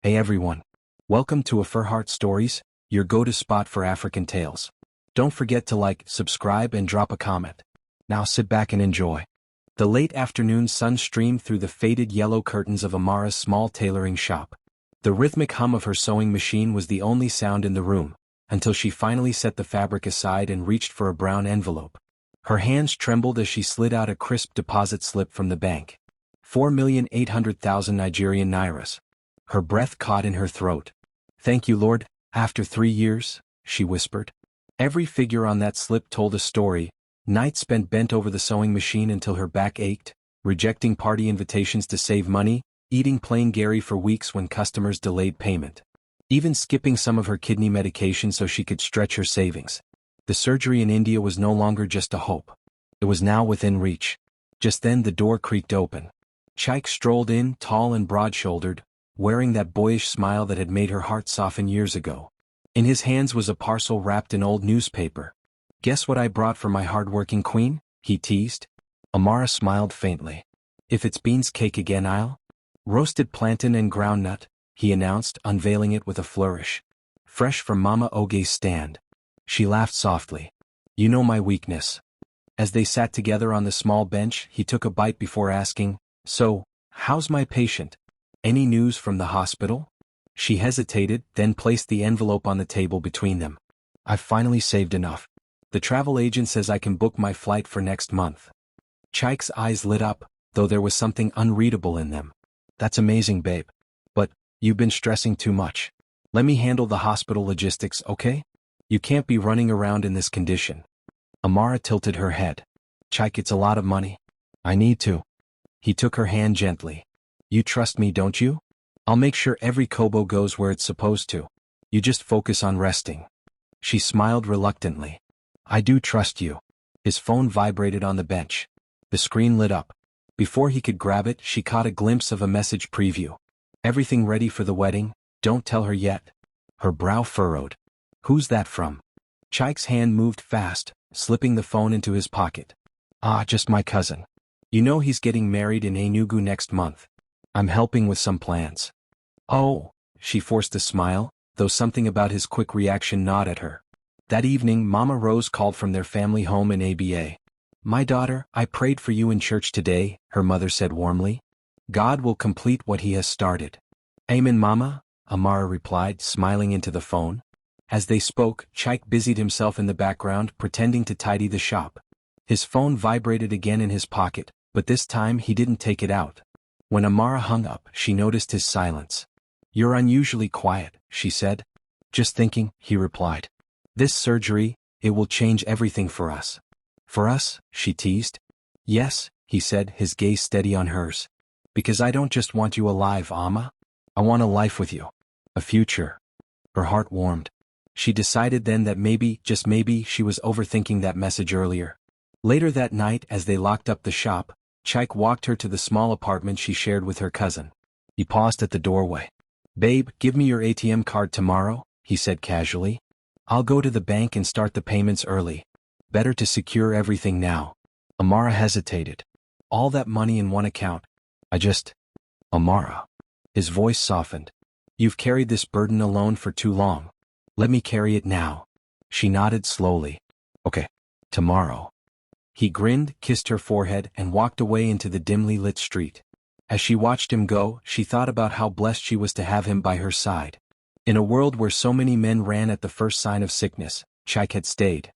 Hey everyone. Welcome to AfriHeart Stories, your go-to spot for African tales. Don't forget to like, subscribe and drop a comment. Now sit back and enjoy. The late afternoon sun streamed through the faded yellow curtains of Amara's small tailoring shop. The rhythmic hum of her sewing machine was the only sound in the room, until she finally set the fabric aside and reached for a brown envelope. Her hands trembled as she slid out a crisp deposit slip from the bank. 4,800,000 Nigerian nairas. Her breath caught in her throat. "Thank you, Lord, after 3 years," she whispered. Every figure on that slip told a story. Nights spent bent over the sewing machine until her back ached, rejecting party invitations to save money, eating plain Gary for weeks when customers delayed payment. Even skipping some of her kidney medication so she could stretch her savings. The surgery in India was no longer just a hope. It was now within reach. Just then the door creaked open. Chike strolled in, tall and broad-shouldered, wearing that boyish smile that had made her heart soften years ago. In his hands was a parcel wrapped in old newspaper. "Guess what I brought for my hard-working queen?" he teased. Amara smiled faintly. "If it's beans cake again, I'll—" "Roasted plantain and groundnut," he announced, unveiling it with a flourish. "Fresh from Mama Oge's stand." She laughed softly. "You know my weakness." As they sat together on the small bench, he took a bite before asking, "So, how's my patient? Any news from the hospital?" She hesitated, then placed the envelope on the table between them. "I've finally saved enough. The travel agent says I can book my flight for next month." Chike's eyes lit up, though there was something unreadable in them. "That's amazing, babe. But, you've been stressing too much. Let me handle the hospital logistics, okay? You can't be running around in this condition." Amara tilted her head. "Chike, it's a lot of money. I need to." He took her hand gently. "You trust me, don't you? I'll make sure every kobo goes where it's supposed to. You just focus on resting." She smiled reluctantly. "I do trust you." His phone vibrated on the bench. The screen lit up. Before he could grab it, she caught a glimpse of a message preview. "Everything ready for the wedding, don't tell her yet." Her brow furrowed. "Who's that from?" Chike's hand moved fast, slipping the phone into his pocket. "Ah, just my cousin. You know he's getting married in Enugu next month. I'm helping with some plans." "Oh," she forced a smile, though something about his quick reaction gnawed at her. That evening Mama Rose called from their family home in ABA. "My daughter, I prayed for you in church today," her mother said warmly. "God will complete what he has started." "Amen, Mama," Amara replied, smiling into the phone. As they spoke, Chike busied himself in the background, pretending to tidy the shop. His phone vibrated again in his pocket, but this time he didn't take it out. When Amara hung up, she noticed his silence. "You're unusually quiet," she said. "Just thinking," he replied. "This surgery, it will change everything for us." "For us?" she teased. "Yes," he said, his gaze steady on hers. "Because I don't just want you alive, Amma. I want a life with you. A future." Her heart warmed. She decided then that maybe, just maybe, she was overthinking that message earlier. Later that night, as they locked up the shop, Chike walked her to the small apartment she shared with her cousin. He paused at the doorway. "Babe, give me your ATM card tomorrow," he said casually. "I'll go to the bank and start the payments early. Better to secure everything now." Amara hesitated. "All that money in one account. Amara." His voice softened. "You've carried this burden alone for too long. Let me carry it now." She nodded slowly. "Okay. Tomorrow." He grinned, kissed her forehead, and walked away into the dimly lit street. As she watched him go, she thought about how blessed she was to have him by her side. In a world where so many men ran at the first sign of sickness, Chike had stayed.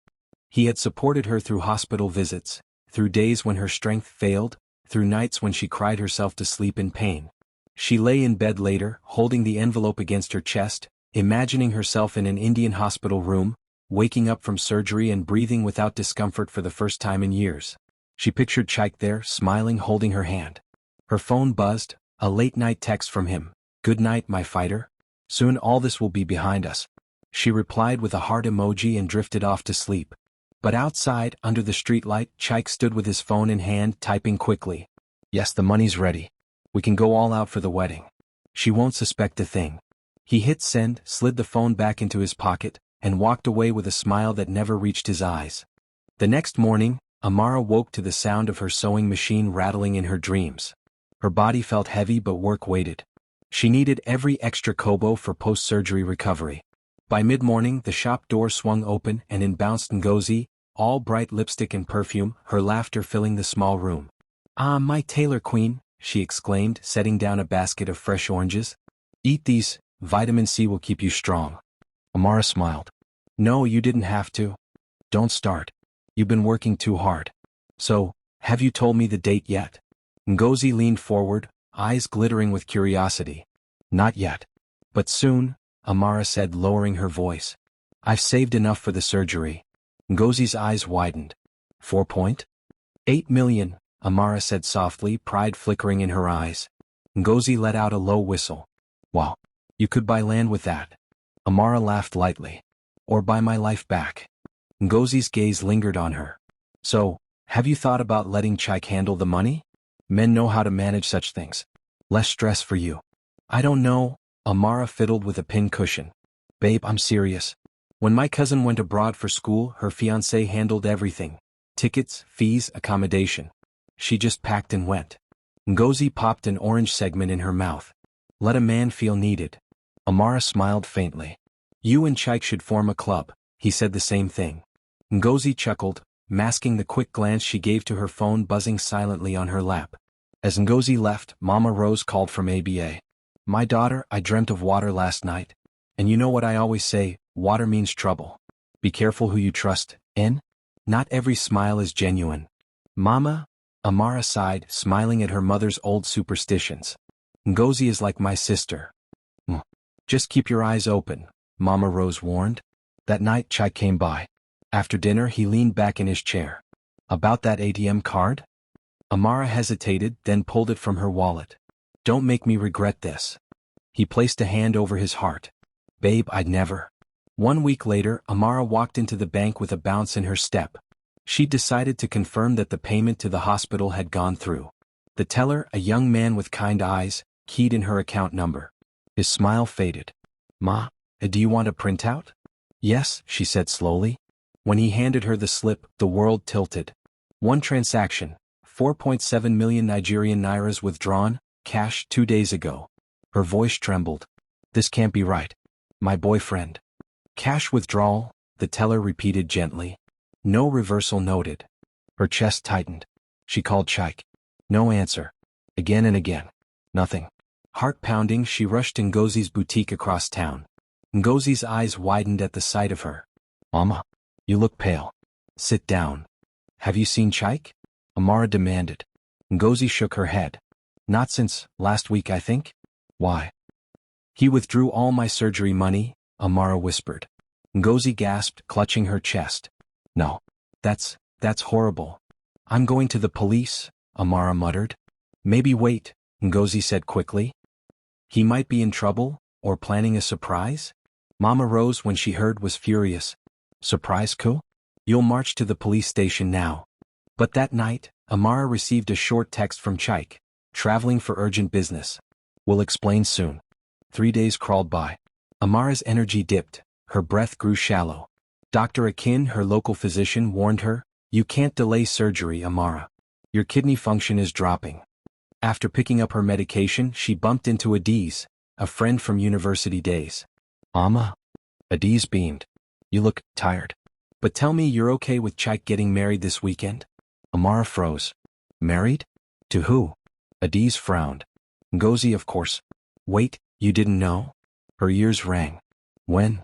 He had supported her through hospital visits, through days when her strength failed, through nights when she cried herself to sleep in pain. She lay in bed later, holding the envelope against her chest, imagining herself in an Indian hospital room, waking up from surgery and breathing without discomfort for the first time in years. She pictured Chike there, smiling, holding her hand. Her phone buzzed, a late-night text from him. "Good night, my fighter. Soon all this will be behind us." She replied with a heart emoji and drifted off to sleep. But outside, under the streetlight, Chike stood with his phone in hand, typing quickly. "Yes, the money's ready. We can go all out for the wedding. She won't suspect a thing." He hit send, slid the phone back into his pocket, and walked away with a smile that never reached his eyes. The next morning, Amara woke to the sound of her sewing machine rattling in her dreams. Her body felt heavy but work weighted. She needed every extra kobo for post-surgery recovery. By mid-morning, the shop door swung open and in bounced Ngozi, all bright lipstick and perfume, her laughter filling the small room. "Ah, my tailor queen," she exclaimed, setting down a basket of fresh oranges. "Eat these, vitamin C will keep you strong." Amara smiled. "No, you didn't have to. Don't start. You've been working too hard. So, have you told me the date yet?" Ngozi leaned forward, eyes glittering with curiosity. "Not yet. But soon," Amara said, lowering her voice. "I've saved enough for the surgery." Ngozi's eyes widened. 4.8 million, Amara said softly, pride flickering in her eyes. Ngozi let out a low whistle. "Wow. You could buy land with that." Amara laughed lightly. "Or buy my life back." Ngozi's gaze lingered on her. "So, have you thought about letting Chike handle the money? Men know how to manage such things. Less stress for you." "I don't know," Amara fiddled with a pin cushion. "Babe, I'm serious. When my cousin went abroad for school, her fiancé handled everything. Tickets, fees, accommodation. She just packed and went." Ngozi popped an orange segment in her mouth. "Let a man feel needed." Amara smiled faintly. "You and Chike should form a club." He said the same thing. Ngozi chuckled, masking the quick glance she gave to her phone buzzing silently on her lap. As Ngozi left, Mama Rose called from ABA. "My daughter, I dreamt of water last night. And you know what I always say, water means trouble. Be careful who you trust in. Not every smile is genuine." "Mama?" Amara sighed, smiling at her mother's old superstitions. "Ngozi is like my sister." "Just keep your eyes open," Mama Rose warned. That night Chike came by. After dinner he leaned back in his chair. "About that ATM card?" Amara hesitated, then pulled it from her wallet. "Don't make me regret this." He placed a hand over his heart. "Babe, I'd never." 1 week later, Amara walked into the bank with a bounce in her step. She'd decided to confirm that the payment to the hospital had gone through. The teller, a young man with kind eyes, keyed in her account number. His smile faded. "Ma, do you want a printout?" "Yes," she said slowly. When he handed her the slip, the world tilted. One transaction, 4.7 million Nigerian nairas withdrawn, cash 2 days ago. Her voice trembled. "This can't be right. My boyfriend." "Cash withdrawal," the teller repeated gently. "No reversal noted." Her chest tightened. She called Chike. No answer. Again and again. Nothing. Heart pounding, she rushed to Ngozi's boutique across town. Ngozi's eyes widened at the sight of her. "Mama, you look pale. Sit down." "Have you seen Chike?" Amara demanded. Ngozi shook her head. "Not since last week, I think." "Why?" "He withdrew all my surgery money," Amara whispered. Ngozi gasped, clutching her chest. "No. That's horrible." "I'm going to the police," Amara muttered. "Maybe wait," Ngozi said quickly. "He might be in trouble, or planning a surprise?" Mama Rose, when she heard, was furious. "Surprise coup? You'll march to the police station now." But that night, Amara received a short text from Chike. "Traveling for urgent business. We'll explain soon." 3 days crawled by. Amara's energy dipped, her breath grew shallow. Dr. Akin, her local physician, warned her, "You can't delay surgery, Amara. Your kidney function is dropping." After picking up her medication, she bumped into Adiz, a friend from university days. "Amma?" Adiz beamed. "You look tired. But tell me you're okay with Chike getting married this weekend?" Amara froze. "Married? To who?" Adiz frowned. "Ngozi, of course." "Wait, you didn't know?" Her ears rang. "When?"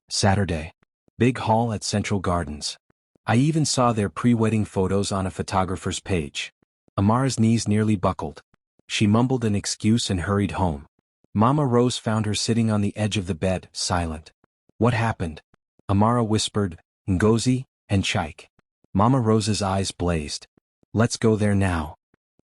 "Saturday. Big hall at Central Gardens. I even saw their pre-wedding photos on a photographer's page." Amara's knees nearly buckled. She mumbled an excuse and hurried home. Mama Rose found her sitting on the edge of the bed, silent. "What happened?" Amara whispered, "Ngozi and Chike." Mama Rose's eyes blazed. "Let's go there now."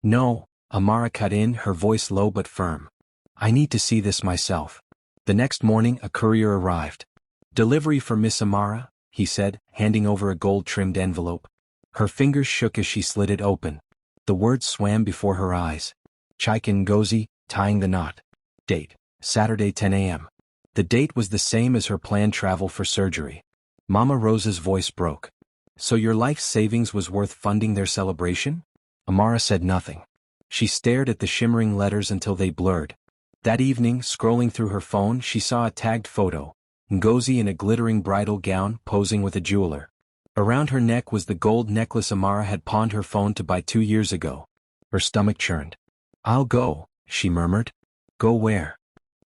"No," Amara cut in, her voice low but firm. "I need to see this myself." The next morning a courier arrived. "Delivery for Miss Amara," he said, handing over a gold-trimmed envelope. Her fingers shook as she slid it open. The words swam before her eyes. Chike and Ngozi, tying the knot. Date, Saturday 10 a.m. The date was the same as her planned travel for surgery. Mama Rose's voice broke. "So your life savings was worth funding their celebration?" Amara said nothing. She stared at the shimmering letters until they blurred. That evening, scrolling through her phone, she saw a tagged photo. Ngozi in a glittering bridal gown, posing with a jeweler. Around her neck was the gold necklace Amara had pawned her phone to buy 2 years ago. Her stomach churned. "I'll go," she murmured. "Go where?"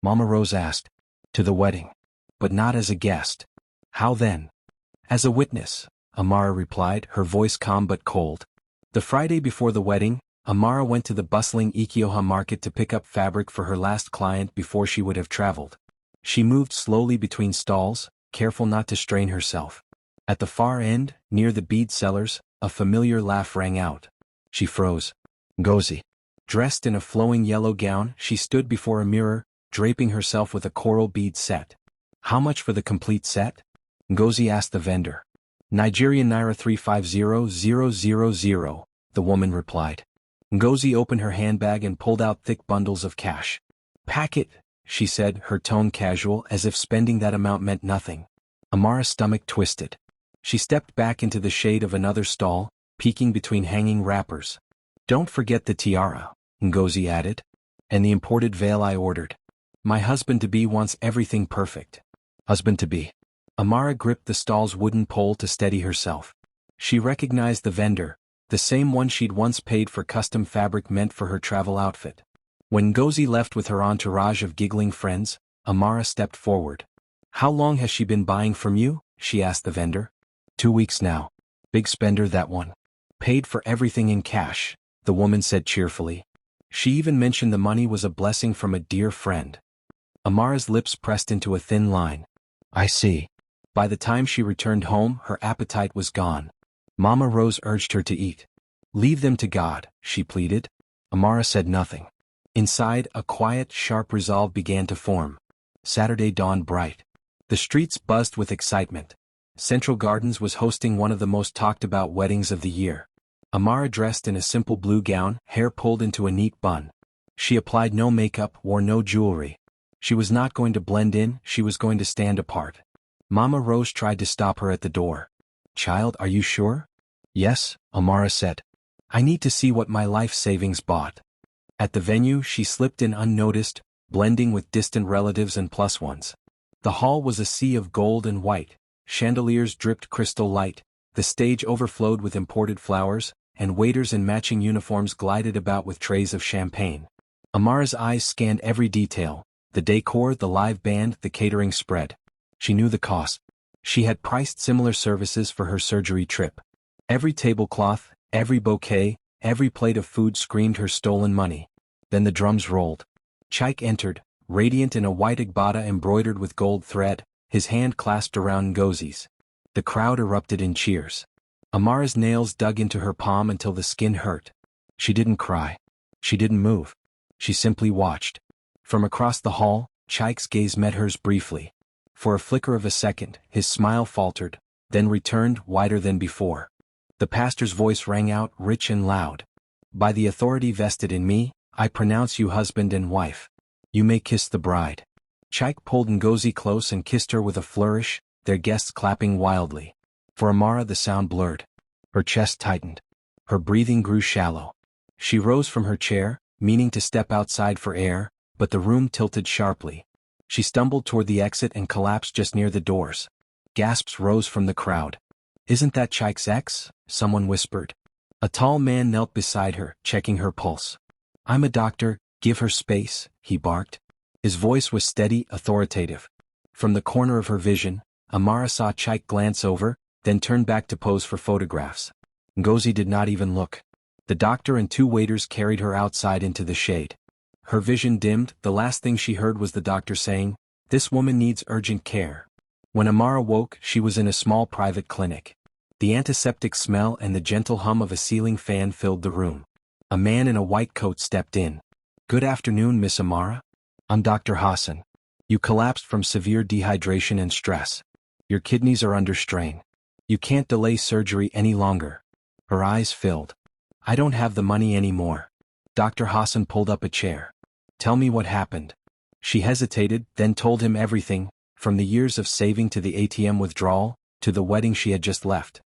Mama Rose asked. "To the wedding. But not as a guest." "How then?" "As a witness," Amara replied, her voice calm but cold. The Friday before the wedding, Amara went to the bustling Ikioha market to pick up fabric for her last client before she would have traveled. She moved slowly between stalls, careful not to strain herself. At the far end, near the bead sellers, a familiar laugh rang out. She froze. Ngozi. Dressed in a flowing yellow gown, she stood before a mirror, draping herself with a coral bead set. "How much for the complete set?" Ngozi asked the vendor. "Nigerian Naira 350,000, the woman replied. Ngozi opened her handbag and pulled out thick bundles of cash. "Pack it," she said, her tone casual, as if spending that amount meant nothing. Amara's stomach twisted. She stepped back into the shade of another stall, peeking between hanging wrappers. "Don't forget the tiara," Ngozi added. "And the imported veil I ordered. My husband-to-be wants everything perfect." Husband-to-be. Amara gripped the stall's wooden pole to steady herself. She recognized the vendor, the same one she'd once paid for custom fabric meant for her travel outfit. When Ngozi left with her entourage of giggling friends, Amara stepped forward. "How long has she been buying from you?" she asked the vendor. 2 weeks now. Big spender, that one. Paid for everything in cash, the woman said cheerfully. She even mentioned the money was a blessing from a dear friend. Amara's lips pressed into a thin line. "I see." By the time she returned home, her appetite was gone. Mama Rose urged her to eat. "Leave them to God," she pleaded. Amara said nothing. Inside, a quiet, sharp resolve began to form. Saturday dawned bright. The streets buzzed with excitement. Central Gardens was hosting one of the most talked-about weddings of the year. Amara dressed in a simple blue gown, hair pulled into a neat bun. She applied no makeup, wore no jewelry. She was not going to blend in, she was going to stand apart. Mama Rose tried to stop her at the door. "Child, are you sure?" "Yes," Amara said. "I need to see what my life savings bought." At the venue, she slipped in unnoticed, blending with distant relatives and plus ones. The hall was a sea of gold and white. Chandeliers dripped crystal light, the stage overflowed with imported flowers, and waiters in matching uniforms glided about with trays of champagne. Amara's eyes scanned every detail, the decor, the live band, the catering spread. She knew the cost. She had priced similar services for her surgery trip. Every tablecloth, every bouquet, every plate of food screamed her stolen money. Then the drums rolled. Chaik entered, radiant in a white agbada embroidered with gold thread, his hand clasped around Ngozi's. The crowd erupted in cheers. Amara's nails dug into her palm until the skin hurt. She didn't cry. She didn't move. She simply watched. From across the hall, Chaik's gaze met hers briefly. For a flicker of a second, his smile faltered, then returned, wider than before. The pastor's voice rang out, rich and loud. "By the authority vested in me, I pronounce you husband and wife. You may kiss the bride." Chaik pulled Ngozi close and kissed her with a flourish, their guests clapping wildly. For Amara the sound blurred. Her chest tightened. Her breathing grew shallow. She rose from her chair, meaning to step outside for air, but the room tilted sharply. She stumbled toward the exit and collapsed just near the doors. Gasps rose from the crowd. "Isn't that Chaik's ex?" someone whispered. A tall man knelt beside her, checking her pulse. "I'm a doctor, give her space," he barked. His voice was steady, authoritative. From the corner of her vision, Amara saw Chaik glance over, then turn back to pose for photographs. Ngozi did not even look. The doctor and 2 waiters carried her outside into the shade. Her vision dimmed, the last thing she heard was the doctor saying, "This woman needs urgent care." When Amara woke, she was in a small private clinic. The antiseptic smell and the gentle hum of a ceiling fan filled the room. A man in a white coat stepped in. "Good afternoon, Miss Amara. I'm Dr. Hassan. You collapsed from severe dehydration and stress. Your kidneys are under strain. You can't delay surgery any longer." Her eyes filled. "I don't have the money anymore." Dr. Hassan pulled up a chair. "Tell me what happened." She hesitated, then told him everything, from the years of saving to the ATM withdrawal, to the wedding she had just left.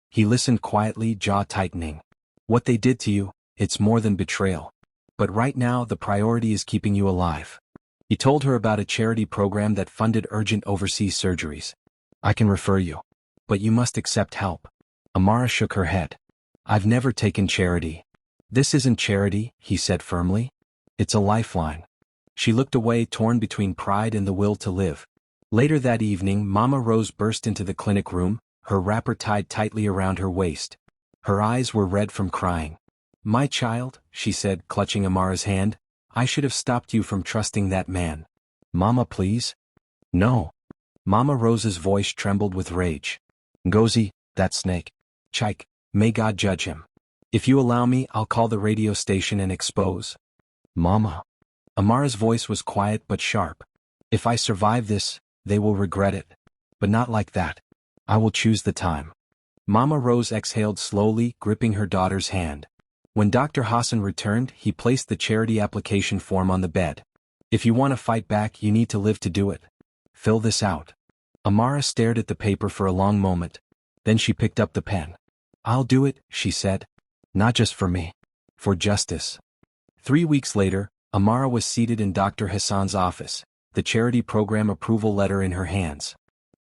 He listened quietly, jaw tightening. "What they did to you, it's more than betrayal. But right now the priority is keeping you alive. He told her about a charity program that funded urgent overseas surgeries. I can refer you. But you must accept help. Amara shook her head. I've never taken charity. This isn't charity, he said firmly. It's a lifeline. She looked away, torn between pride and the will to live. Later that evening, Mama Rose burst into the clinic room, her wrapper tied tightly around her waist. Her eyes were red from crying. My child, she said, clutching Amara's hand, I should have stopped you from trusting that man. Mama, please? No. Mama Rose's voice trembled with rage. Ngozi, that snake. Chike, may God judge him. If you allow me, I'll call the radio station and expose. Mama. Amara's voice was quiet but sharp. If I survive this, they will regret it. But not like that. I will choose the time. Mama Rose exhaled slowly, gripping her daughter's hand. When Dr. Hassan returned, he placed the charity application form on the bed. If you want to fight back, you need to live to do it. Fill this out. Amara stared at the paper for a long moment. Then she picked up the pen. I'll do it, she said. Not just for me. For justice. 3 weeks later, Amara was seated in Dr. Hassan's office, the charity program approval letter in her hands.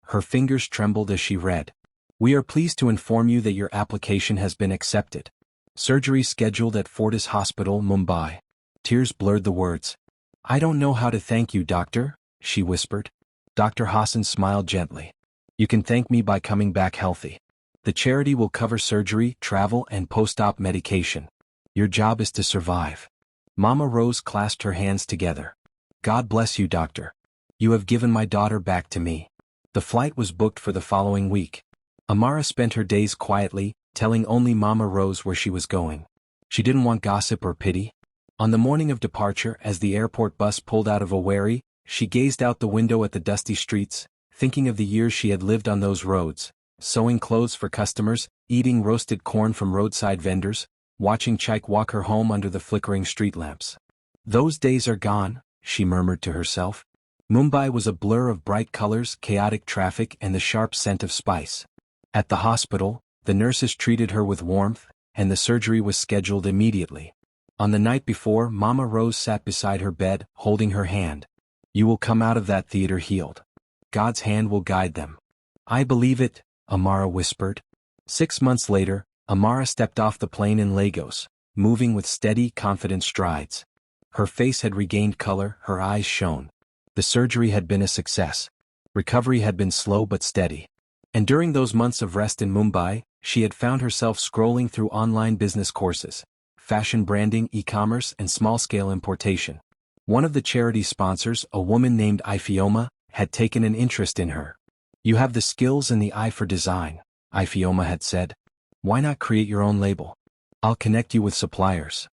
Her fingers trembled as she read. We are pleased to inform you that your application has been accepted. Surgery scheduled at Fortis Hospital, Mumbai. Tears blurred the words. I don't know how to thank you, doctor, she whispered. Dr. Hassan smiled gently. You can thank me by coming back healthy. The charity will cover surgery, travel, and post-op medication. Your job is to survive. Mama Rose clasped her hands together. God bless you, doctor. You have given my daughter back to me. The flight was booked for the following week. Amara spent her days quietly, telling only Mama Rose where she was going. She didn't want gossip or pity. On the morning of departure, as the airport bus pulled out of Owerri, she gazed out the window at the dusty streets, thinking of the years she had lived on those roads, sewing clothes for customers, eating roasted corn from roadside vendors, watching Chike walk her home under the flickering street lamps. Those days are gone, she murmured to herself. Mumbai was a blur of bright colors, chaotic traffic, and the sharp scent of spice. At the hospital, the nurses treated her with warmth, and the surgery was scheduled immediately. On the night before, Mama Rose sat beside her bed, holding her hand. You will come out of that theater healed. God's hand will guide them. I believe it, Amara whispered. 6 months later, Amara stepped off the plane in Lagos, moving with steady, confident strides. Her face had regained color, her eyes shone. The surgery had been a success. Recovery had been slow but steady. And during those months of rest in Mumbai, she had found herself scrolling through online business courses, fashion branding, e-commerce, and small-scale importation. One of the charity sponsors, a woman named Ifeoma, had taken an interest in her. You have the skills and the eye for design, Ifeoma had said. Why not create your own label? I'll connect you with suppliers.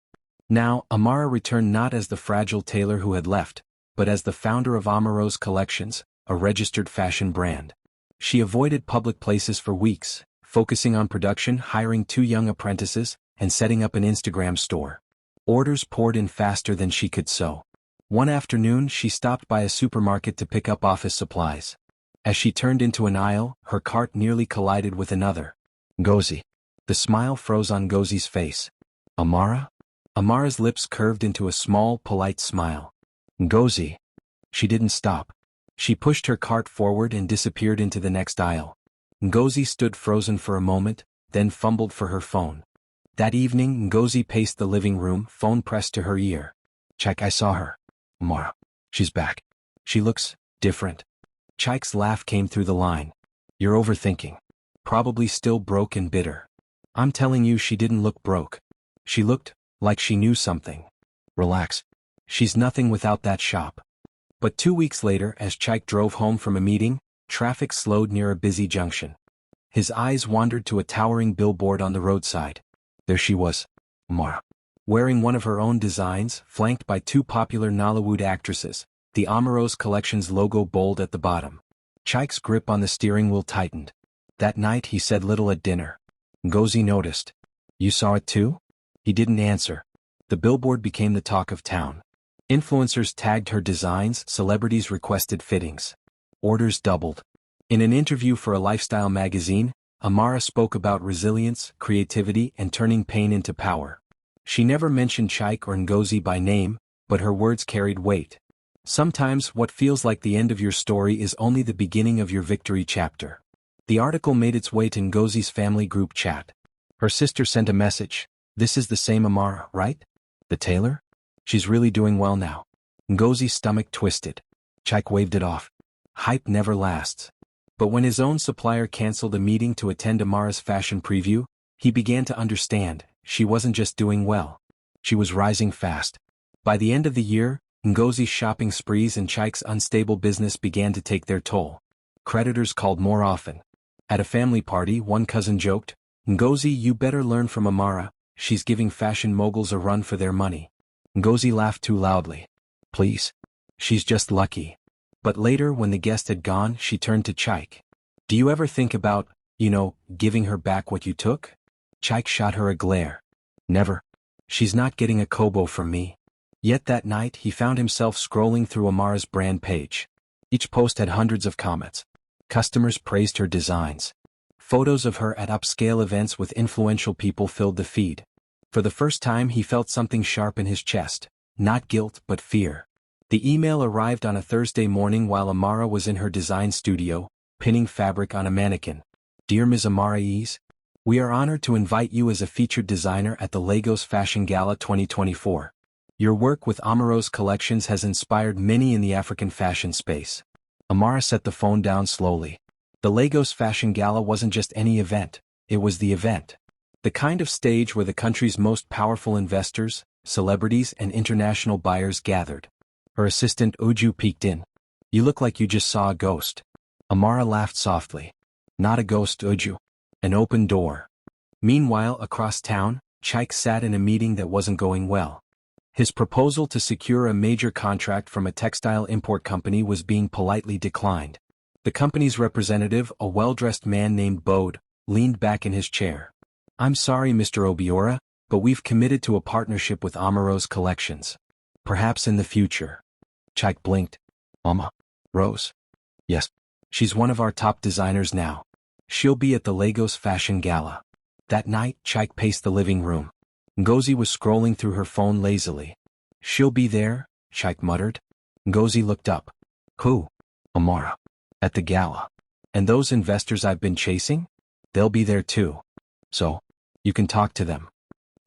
Now, Amara returned not as the fragile tailor who had left, but as the founder of Amaro's Collections, a registered fashion brand. She avoided public places for weeks, focusing on production, hiring 2 young apprentices, and setting up an Instagram store. Orders poured in faster than she could sew. One afternoon, she stopped by a supermarket to pick up office supplies. As she turned into an aisle, her cart nearly collided with another. Ngozi. The smile froze on Ngozi's face. Amara? Amara's lips curved into a small, polite smile. Ngozi. She didn't stop. She pushed her cart forward and disappeared into the next aisle. Ngozi stood frozen for a moment, then fumbled for her phone. That evening, Ngozi paced the living room, phone pressed to her ear. Chike, I saw her. Amara. She's back. She looks different. Chike's laugh came through the line. You're overthinking. Probably still broke and bitter. I'm telling you, she didn't look broke. She looked like she knew something. Relax. She's nothing without that shop. But 2 weeks later, as Chike drove home from a meeting, traffic slowed near a busy junction. His eyes wandered to a towering billboard on the roadside. There she was, Amara, wearing one of her own designs, flanked by 2 popular Nollywood actresses, the Amaro's Collections logo bold at the bottom. Chike's grip on the steering wheel tightened. That night he said little at dinner. Ngozi noticed. You saw it too? He didn't answer. The billboard became the talk of town. Influencers tagged her designs, celebrities requested fittings. Orders doubled. In an interview for a lifestyle magazine, Amara spoke about resilience, creativity, and turning pain into power. She never mentioned Chike or Ngozi by name, but her words carried weight. Sometimes what feels like the end of your story is only the beginning of your victory chapter. The article made its way to Ngozi's family group chat. Her sister sent a message. This is the same Amara, right? The tailor? She's really doing well now. Ngozi's stomach twisted. Chike waved it off. Hype never lasts. But when his own supplier canceled a meeting to attend Amara's fashion preview, he began to understand, she wasn't just doing well. She was rising fast. By the end of the year, Ngozi's shopping sprees and Chike's unstable business began to take their toll. Creditors called more often. At a family party, one cousin joked, "Ngozi, you better learn from Amara, she's giving fashion moguls a run for their money." Ngozi laughed too loudly. "Please. She's just lucky." But later, when the guest had gone, she turned to Chike. "Do you ever think about, giving her back what you took?" Chike shot her a glare. "Never. She's not getting a kobo from me." Yet that night he found himself scrolling through Amara's brand page. Each post had hundreds of comments. Customers praised her designs. Photos of her at upscale events with influential people filled the feed. For the first time he felt something sharp in his chest, not guilt but fear. The email arrived on a Thursday morning while Amara was in her design studio, pinning fabric on a mannequin. "Dear Ms. Amara Ease, we are honored to invite you as a featured designer at the Lagos Fashion Gala 2024. Your work with Amaro's collections has inspired many in the African fashion space." Amara set the phone down slowly. The Lagos Fashion Gala wasn't just any event, it was the event. The kind of stage where the country's most powerful investors, celebrities and international buyers gathered. Her assistant Uju peeked in. "You look like you just saw a ghost." Amara laughed softly. "Not a ghost, Uju. An open door." Meanwhile, across town, Chike sat in a meeting that wasn't going well. His proposal to secure a major contract from a textile import company was being politely declined. The company's representative, a well-dressed man named Bode, leaned back in his chair. "I'm sorry, Mr. Obiora, but we've committed to a partnership with Amaro's collections. Perhaps in the future." Chike blinked. "Rose?" "Yes. She's one of our top designers now. She'll be at the Lagos Fashion Gala." That night, Chike paced the living room. Ngozi was scrolling through her phone lazily. "She'll be there," Chike muttered. Ngozi looked up. "Who?" "Amara. At the gala. And those investors I've been chasing? They'll be there too. So, you can talk to them."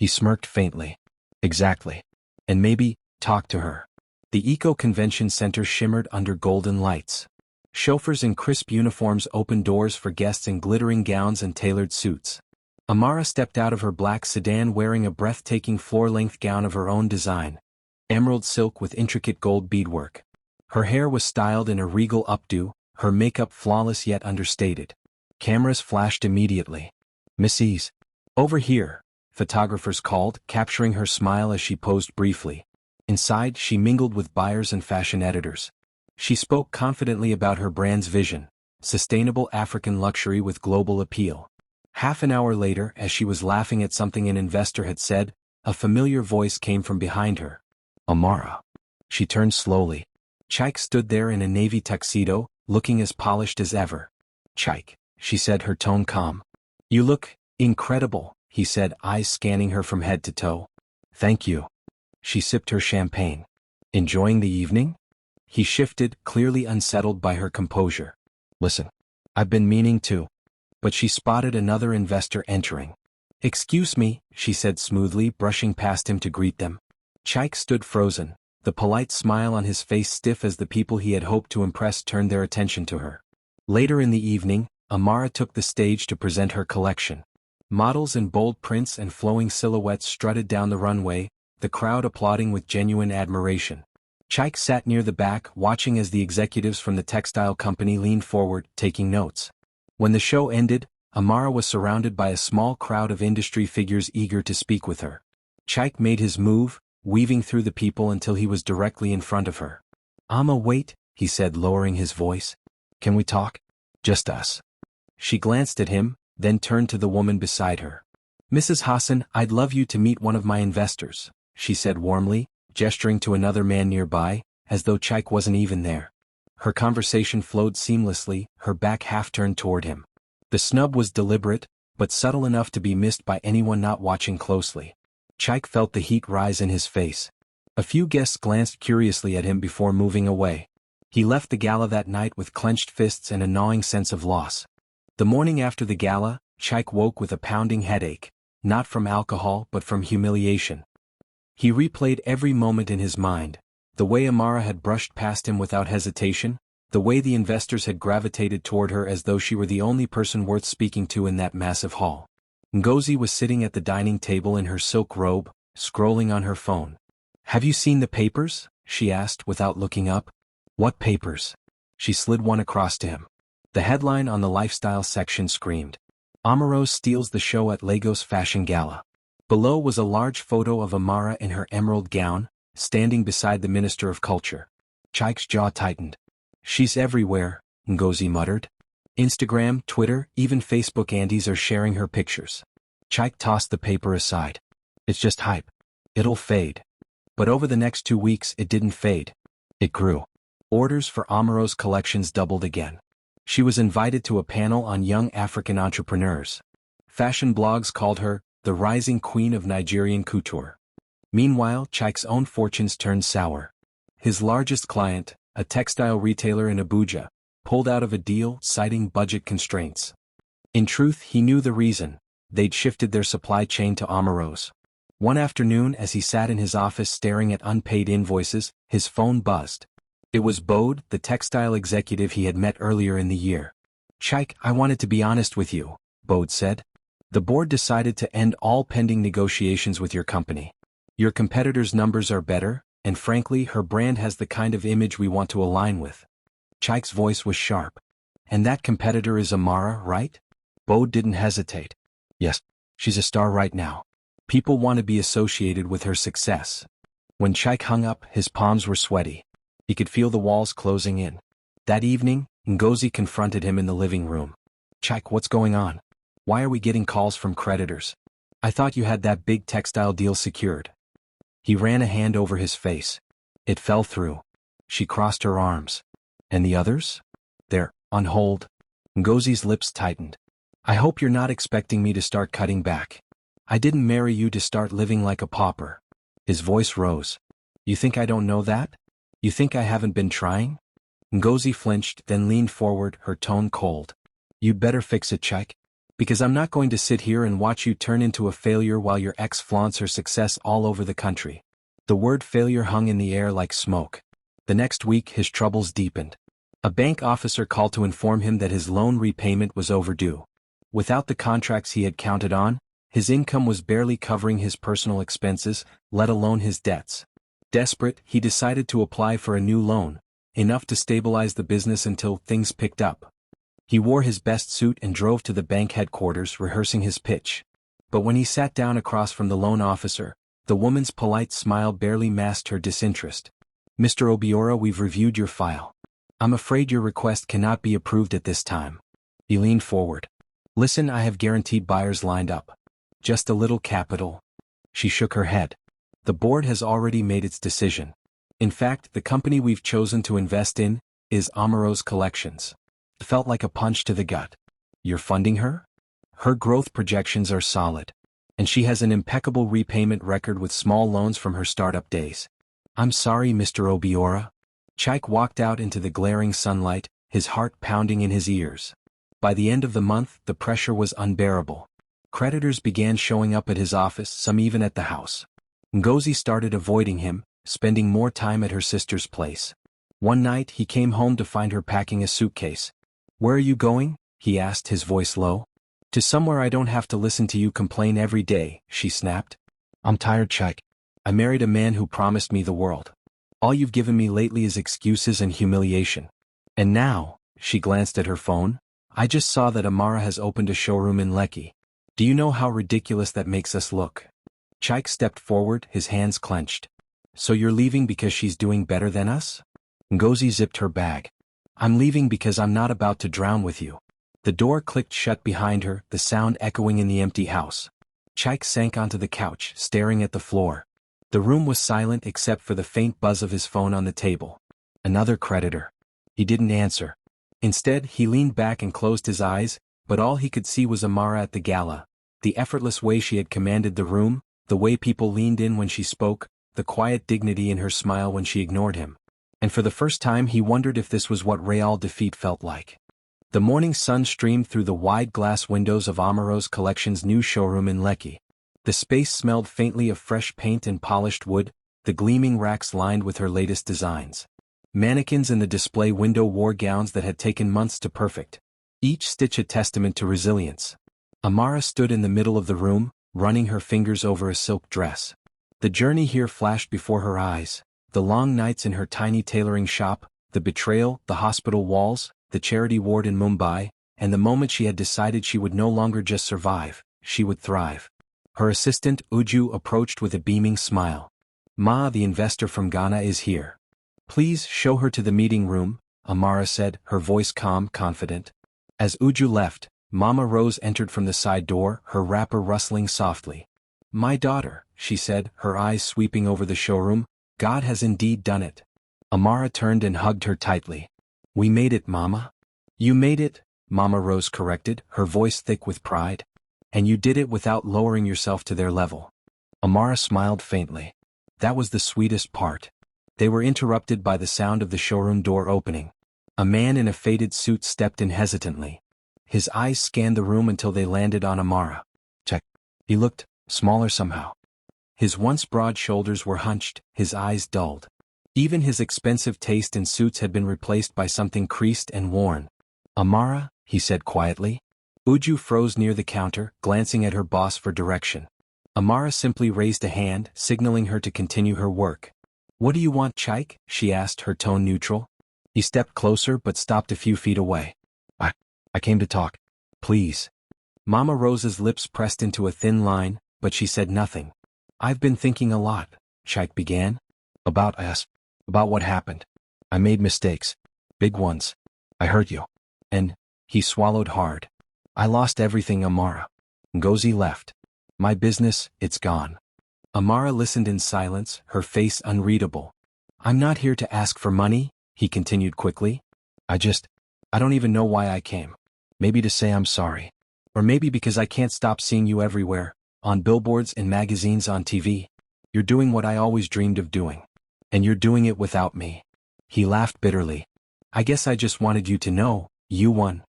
He smirked faintly. "Exactly. And maybe, talk to her." The Eco Convention Center shimmered under golden lights. Chauffeurs in crisp uniforms opened doors for guests in glittering gowns and tailored suits. Amara stepped out of her black sedan wearing a breathtaking floor-length gown of her own design. Emerald silk with intricate gold beadwork. Her hair was styled in a regal updo, her makeup flawless yet understated. Cameras flashed immediately. "Mrs. Over here," photographers called, capturing her smile as she posed briefly. Inside, she mingled with buyers and fashion editors. She spoke confidently about her brand's vision, sustainable African luxury with global appeal. Half an hour later, as she was laughing at something an investor had said, a familiar voice came from behind her. "Amara." She turned slowly. Chike stood there in a navy tuxedo, looking as polished as ever. "Chike," she said, her tone calm. "You look incredible," he said, eyes scanning her from head to toe. "Thank you." She sipped her champagne. "Enjoying the evening?" He shifted, clearly unsettled by her composure. "Listen, I've been meaning to." But she spotted another investor entering. "Excuse me," she said smoothly, brushing past him to greet them. Chike stood frozen, the polite smile on his face stiff as the people he had hoped to impress turned their attention to her. Later in the evening, Amara took the stage to present her collection. Models in bold prints and flowing silhouettes strutted down the runway, the crowd applauding with genuine admiration. Chike sat near the back, watching as the executives from the textile company leaned forward, taking notes. When the show ended, Amara was surrounded by a small crowd of industry figures eager to speak with her. Chike made his move, weaving through the people until he was directly in front of her. Wait," he said, lowering his voice. "Can we talk? Just us." She glanced at him, then turned to the woman beside her. "Mrs. Hassan, I'd love you to meet one of my investors," she said warmly, gesturing to another man nearby, as though Chike wasn't even there. Her conversation flowed seamlessly, her back half turned toward him. The snub was deliberate, but subtle enough to be missed by anyone not watching closely. Chike felt the heat rise in his face. A few guests glanced curiously at him before moving away. He left the gala that night with clenched fists and a gnawing sense of loss. The morning after the gala, Chaik woke with a pounding headache, not from alcohol but from humiliation. He replayed every moment in his mind, the way Amara had brushed past him without hesitation, the way the investors had gravitated toward her as though she were the only person worth speaking to in that massive hall. Ngozi was sitting at the dining table in her silk robe, scrolling on her phone. "Have you seen the papers?" she asked without looking up. "What papers?" She slid one across to him. The headline on the lifestyle section screamed, "Amara steals the show at Lagos Fashion Gala." Below was a large photo of Amara in her emerald gown, standing beside the Minister of Culture. Chaik's jaw tightened. "She's everywhere," Ngozi muttered. "Instagram, Twitter, even Facebook aunties are sharing her pictures." Chaik tossed the paper aside. "It's just hype. It'll fade." But over the next 2 weeks it didn't fade. It grew. Orders for Amara's collections doubled again. She was invited to a panel on young African entrepreneurs. Fashion blogs called her the rising queen of Nigerian couture. Meanwhile, Chaik's own fortunes turned sour. His largest client, a textile retailer in Abuja, pulled out of a deal citing budget constraints. In truth, he knew the reason. They'd shifted their supply chain to Amara's. One afternoon, as he sat in his office staring at unpaid invoices, his phone buzzed. It was Bode, the textile executive he had met earlier in the year. "Chaik, I wanted to be honest with you," Bode said. "The board decided to end all pending negotiations with your company. Your competitor's numbers are better, and frankly her brand has the kind of image we want to align with." Chaik's voice was sharp. "And that competitor is Amara, right?" Bode didn't hesitate. "Yes, she's a star right now. People want to be associated with her success." When Chaik hung up, his palms were sweaty. He could feel the walls closing in. That evening, Ngozi confronted him in the living room. "Chaik, what's going on? Why are we getting calls from creditors? I thought you had that big textile deal secured." He ran a hand over his face. "It fell through." She crossed her arms. "And the others?" "They're on hold." Ngozi's lips tightened. "I hope you're not expecting me to start cutting back. I didn't marry you to start living like a pauper." His voice rose. "You think I don't know that? You think I haven't been trying?" Ngozi flinched, then leaned forward, her tone cold. "You'd better fix it, Chaik. Because I'm not going to sit here and watch you turn into a failure while your ex flaunts her success all over the country." The word failure hung in the air like smoke. The next week his troubles deepened. A bank officer called to inform him that his loan repayment was overdue. Without the contracts he had counted on, his income was barely covering his personal expenses, let alone his debts. Desperate, he decided to apply for a new loan, enough to stabilize the business until things picked up. He wore his best suit and drove to the bank headquarters, rehearsing his pitch. But when he sat down across from the loan officer, the woman's polite smile barely masked her disinterest. "Mr. Obiora, we've reviewed your file. I'm afraid your request cannot be approved at this time." He leaned forward. "Listen, I have guaranteed buyers lined up. Just a little capital." She shook her head. "The board has already made its decision. In fact, the company we've chosen to invest in is Amara's Collections." It felt like a punch to the gut. "You're funding her? Her growth projections are solid. And she has an impeccable repayment record with small loans from her startup days." "I'm sorry, Mr. Obiora." Chaik walked out into the glaring sunlight, his heart pounding in his ears. By the end of the month, the pressure was unbearable. Creditors began showing up at his office, some even at the house. Ngozi started avoiding him, spending more time at her sister's place. One night he came home to find her packing a suitcase. "Where are you going?" he asked, his voice low. "To somewhere I don't have to listen to you complain every day," she snapped. "I'm tired, Chaik. I married a man who promised me the world. All you've given me lately is excuses and humiliation. And now," she glanced at her phone, "I just saw that Amara has opened a showroom in Lekki. Do you know how ridiculous that makes us look?" Chaik stepped forward, his hands clenched. "So you're leaving because she's doing better than us?" Ngozi zipped her bag. "I'm leaving because I'm not about to drown with you." The door clicked shut behind her, the sound echoing in the empty house. Chaik sank onto the couch, staring at the floor. The room was silent except for the faint buzz of his phone on the table. Another creditor. He didn't answer. Instead, he leaned back and closed his eyes, but all he could see was Amara at the gala. The effortless way she had commanded the room, the way people leaned in when she spoke, the quiet dignity in her smile when she ignored him. And for the first time he wondered if this was what real defeat felt like. The morning sun streamed through the wide glass windows of Amaro's Collection's new showroom in Lekki. The space smelled faintly of fresh paint and polished wood, the gleaming racks lined with her latest designs. Mannequins in the display window wore gowns that had taken months to perfect, each stitch a testament to resilience. Amara stood in the middle of the room, running her fingers over a silk dress. The journey here flashed before her eyes, the long nights in her tiny tailoring shop, the betrayal, the hospital walls, the charity ward in Mumbai, and the moment she had decided she would no longer just survive, she would thrive. Her assistant, Uju, approached with a beaming smile. Ma, the investor from Ghana, is here. Please show her to the meeting room, Amara said, her voice calm, confident. As Uju left, Mama Rose entered from the side door, her wrapper rustling softly. My daughter, she said, her eyes sweeping over the showroom, God has indeed done it. Amara turned and hugged her tightly. We made it, Mama. You made it, Mama Rose corrected, her voice thick with pride. And you did it without lowering yourself to their level. Amara smiled faintly. That was the sweetest part. They were interrupted by the sound of the showroom door opening. A man in a faded suit stepped in hesitantly. His eyes scanned the room until they landed on Amara. Check. He looked smaller somehow. His once broad shoulders were hunched, his eyes dulled. Even his expensive taste in suits had been replaced by something creased and worn. Amara, he said quietly. Uju froze near the counter, glancing at her boss for direction. Amara simply raised a hand, signaling her to continue her work. What do you want, Chaik? She asked, her tone neutral. He stepped closer but stopped a few feet away. I came to talk. Please. Mama Rose's lips pressed into a thin line, but she said nothing. I've been thinking a lot, Chaik began. About us. About what happened. I made mistakes. Big ones. I hurt you. And, he swallowed hard. I lost everything, Amara. Ngozi left. My business, it's gone. Amara listened in silence, her face unreadable. I'm not here to ask for money, he continued quickly. I don't even know why I came. Maybe to say I'm sorry. Or maybe because I can't stop seeing you everywhere, on billboards and magazines, on TV. You're doing what I always dreamed of doing. And you're doing it without me. He laughed bitterly. I guess I just wanted you to know, you won.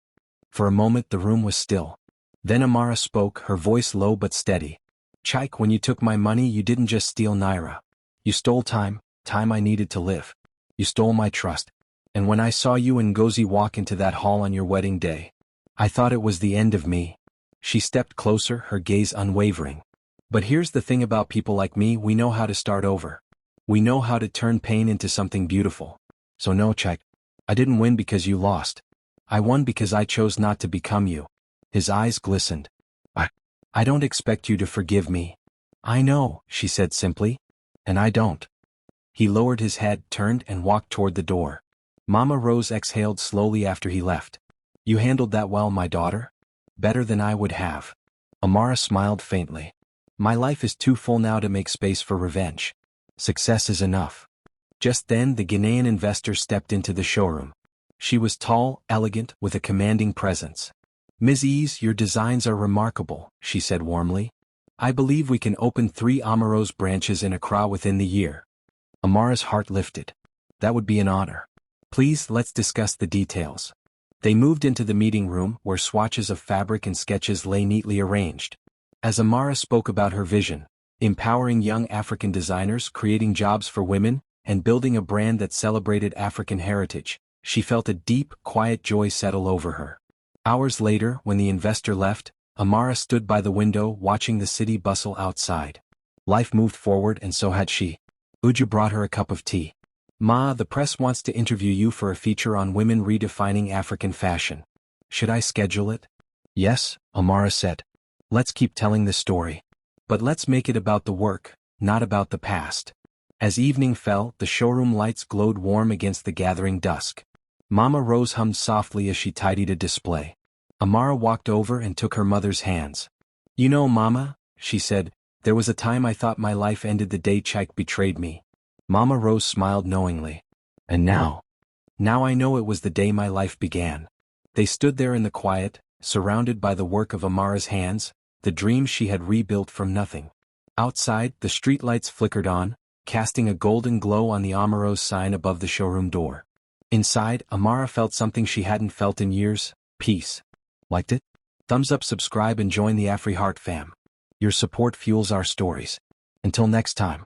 For a moment the room was still. Then Amara spoke, her voice low but steady. Chaik, when you took my money you didn't just steal Naira. You stole time I needed to live. You stole my trust. And when I saw you and Ngozi walk into that hall on your wedding day, I thought it was the end of me. She stepped closer, her gaze unwavering. But here's the thing about people like me, we know how to start over. We know how to turn pain into something beautiful. So no, Chaik. I didn't win because you lost. I won because I chose not to become you. His eyes glistened. I don't expect you to forgive me. I know, she said simply. And I don't. He lowered his head, turned and walked toward the door. Mama Rose exhaled slowly after he left. You handled that well, my daughter. Better than I would have. Amara smiled faintly. My life is too full now to make space for revenge. Success is enough. Just then the Ghanaian investor stepped into the showroom. She was tall, elegant, with a commanding presence. Ms. Ease, your designs are remarkable, she said warmly. I believe we can open 3 Amaros branches in Accra within the year. Amara's heart lifted. That would be an honor. Please, let's discuss the details. They moved into the meeting room, where swatches of fabric and sketches lay neatly arranged. As Amara spoke about her vision, empowering young African designers, creating jobs for women, and building a brand that celebrated African heritage, she felt a deep, quiet joy settle over her. Hours later, when the investor left, Amara stood by the window watching the city bustle outside. Life moved forward and so had she. Uju brought her a cup of tea. Ma, the press wants to interview you for a feature on women redefining African fashion. Should I schedule it? Yes, Amara said. Let's keep telling the story. But let's make it about the work, not about the past. As evening fell, the showroom lights glowed warm against the gathering dusk. Mama Rose hummed softly as she tidied a display. Amara walked over and took her mother's hands. You know, Mama, she said, there was a time I thought my life ended the day Chaik betrayed me. Mama Rose smiled knowingly. And now? Now I know it was the day my life began. They stood there in the quiet, surrounded by the work of Amara's hands, the dreams she had rebuilt from nothing. Outside, the streetlights flickered on, casting a golden glow on the Amarose sign above the showroom door. Inside, Amara felt something she hadn't felt in years: peace. Liked it? Thumbs up, subscribe and join the AfriHeart fam. Your support fuels our stories. Until next time.